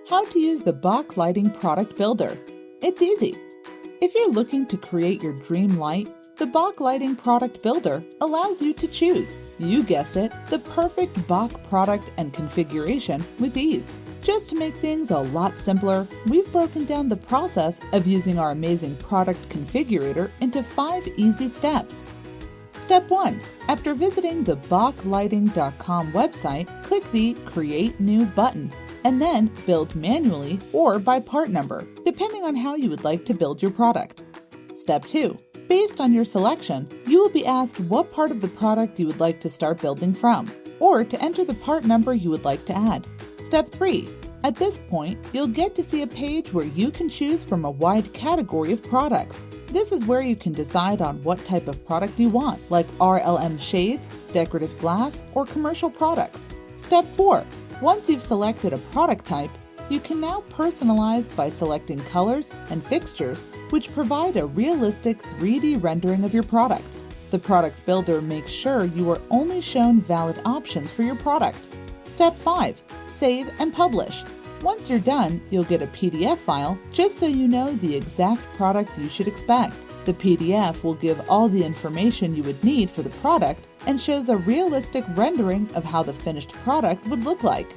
How to use the Bock Lighting Product Builder. It's easy. If you're looking to create your dream light, the Bock Lighting Product Builder allows you to choose, you guessed it, the perfect Bock product and configuration with ease. Just to make things a lot simpler, we've broken down the process of using our amazing product configurator into 5 easy steps. Step 1. After visiting the bocklighting.com website, click the Create New button, and then build manually or by part number, depending on how you would like to build your product. Step 2. Based on your selection, you will be asked what part of the product you would like to start building from, or to enter the part number you would like to add. Step 3. At this point, you'll get to see a page where you can choose from a wide category of products. This is where you can decide on what type of product you want, like RLM shades, decorative glass, or commercial products. Step 4. Once you've selected a product type, you can now personalize by selecting colors and fixtures which provide a realistic 3D rendering of your product. The product builder makes sure you are only shown valid options for your product. Step 5. Save and publish. Once you're done, you'll get a PDF file just so you know the exact product you should expect. The PDF will give all the information you would need for the product and shows a realistic rendering of how the finished product would look like.